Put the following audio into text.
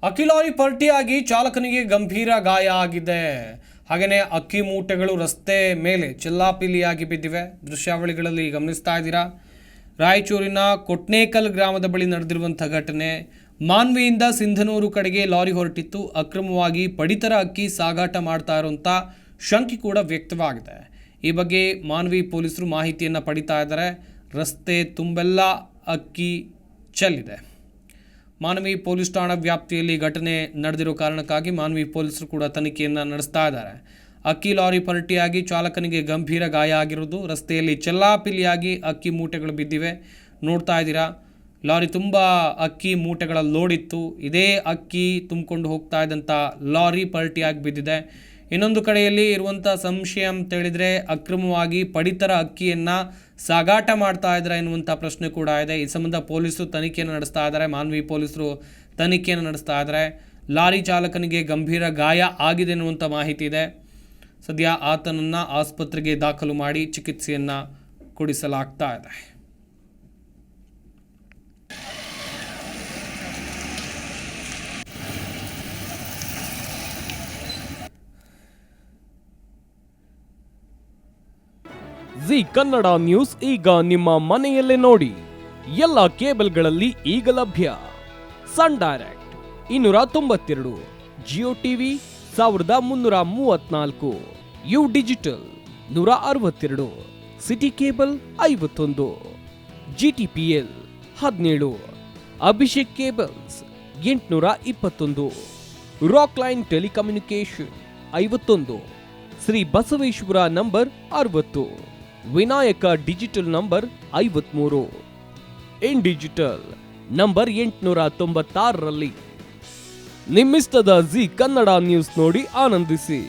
ಅಕ್ಕಿ ಲಾರಿ ಪಲ್ಟಿಯಾಗಿ ಚಾಲಕನಿಗೆ ಗಂಭೀರ ಗಾಯ ಆಗಿದೆ. ಹಾಗೆಯೇ ಅಕ್ಕಿ ಮೂಟೆಗಳು ರಸ್ತೆ ಮೇಲೆ ಚೆಲ್ಲಾಪಿಲ್ಲಿಯಾಗಿ ಬಿದ್ದಿವೆ. ದೃಶ್ಯಾವಳಿಗಳಲ್ಲಿ ಗಮನಿಸ್ತಾ ಇದ್ದೀರಾ. ರಾಯಚೂರಿನ ಕೊಟ್ನೇಕಲ್ ಗ್ರಾಮದ ಬಳಿ ನಡೆದಿರುವಂಥ ಘಟನೆ. ಮಾನ್ವಿಯಿಂದ ಸಿಂಧನೂರು ಕಡೆಗೆ ಲಾರಿ ಹೊರಟಿತ್ತು. ಅಕ್ರಮವಾಗಿ ಪಡಿತರ ಅಕ್ಕಿ ಸಾಗಾಟ ಮಾಡ್ತಾ ಇರುವಂಥ ಶಂಕೆ ಕೂಡ ವ್ಯಕ್ತವಾಗಿದೆ. ಈ ಬಗ್ಗೆ ಮಾನ್ವಿ ಪೊಲೀಸರು ಮಾಹಿತಿಯನ್ನು ಪಡಿತಾ ಇದ್ದಾರೆ. ರಸ್ತೆ ತುಂಬೆಲ್ಲ ಅಕ್ಕಿ ಚೆಲ್ಲಿದೆ. ಮಾನ್ವಿ ಪೊಲೀಸ್ ಠಾಣಾ ವ್ಯಾಪ್ತಿಯಲ್ಲಿ ಘಟನೆ ನಡೆದಿರೋ ಕಾರಣಕ್ಕಾಗಿ ಮಾನ್ವಿ ಪೊಲೀಸರು ಕೂಡ ತನಿಖೆಯನ್ನು ನಡೆಸ್ತಾ ಇದ್ದಾರೆ. ಅಕ್ಕಿ ಲಾರಿ ಪಲ್ಟಿಯಾಗಿ ಚಾಲಕನಿಗೆ ಗಂಭೀರ ಗಾಯ ಆಗಿರೋದು. ರಸ್ತೆಯಲ್ಲಿ ಚೆಲ್ಲಾಪಿಲ್ಲಿಯಾಗಿ ಅಕ್ಕಿ ಮೂಟೆಗಳು ಬಿದ್ದಿವೆ. ನೋಡ್ತಾ ಇದ್ದೀರಾ, ಲಾರಿ ತುಂಬ ಅಕ್ಕಿ ಮೂಟೆಗಳ ಲೋಡ್ ಇತ್ತು. ಇದೇ ಅಕ್ಕಿ ತುಂಬಿಕೊಂಡು ಹೋಗ್ತಾ ಇದ್ದಂಥ ಲಾರಿ ಪಲ್ಟಿಯಾಗಿ ಬಿದ್ದಿದೆ. ಇನ್ನೊಂದು ಕಡೆಯಲ್ಲಿ ಇರುವಂಥ ಸಂಶಯ ಅಂತ ಹೇಳಿದರೆ ಅಕ್ರಮವಾಗಿ ಪಡಿತರ ಅಕ್ಕಿಯನ್ನು ಸಾಗಾಟ ಮಾಡ್ತಾ ಇದ್ದಾರೆ ಎನ್ನುವಂಥ ಪ್ರಶ್ನೆ ಕೂಡ ಇದೆ. ಈ ಸಂಬಂಧ ಪೊಲೀಸರು ತನಿಖೆಯನ್ನು ನಡೆಸ್ತಾ ಇದ್ದಾರೆ. ಮಾನ್ವಿ ಪೊಲೀಸರು ತನಿಖೆಯನ್ನು ನಡೆಸ್ತಾ ಇದ್ದಾರೆ. ಲಾರಿ ಚಾಲಕನಿಗೆ ಗಂಭೀರ ಗಾಯ ಆಗಿದೆ ಎನ್ನುವಂಥ ಮಾಹಿತಿ ಇದೆ. ಸದ್ಯ ಆತನನ್ನು ಆಸ್ಪತ್ರೆಗೆ ದಾಖಲು ಮಾಡಿ ಚಿಕಿತ್ಸೆಯನ್ನು ಕೊಡಿಸಲಾಗ್ತಾ ಇದೆ. ಜಿ ಕನ್ನಡ ನ್ಯೂಸ್ ಈಗ ನಿಮ್ಮ ಮನೆಯಲ್ಲೇ ನೋಡಿ. ಎಲ್ಲ ಕೇಬಲ್ಗಳಲ್ಲಿ ಈಗ ಲಭ್ಯ. Sun Direct 292, Jio TV 1334, U Digital 162, City Cable 51, GTPL 17, Abhishek cables 821, Rock Line telecommunication 51, Shri Basaveshwara number 60, Vinayaka digital number 53, in digital number 896ರಲ್ಲಿ. ನಿಮ್ಮಿಷ್ಟದ ಜಿ ಕನ್ನಡ ನ್ಯೂಸ್ ನೋಡಿ ಆನಂದಿಸಿ.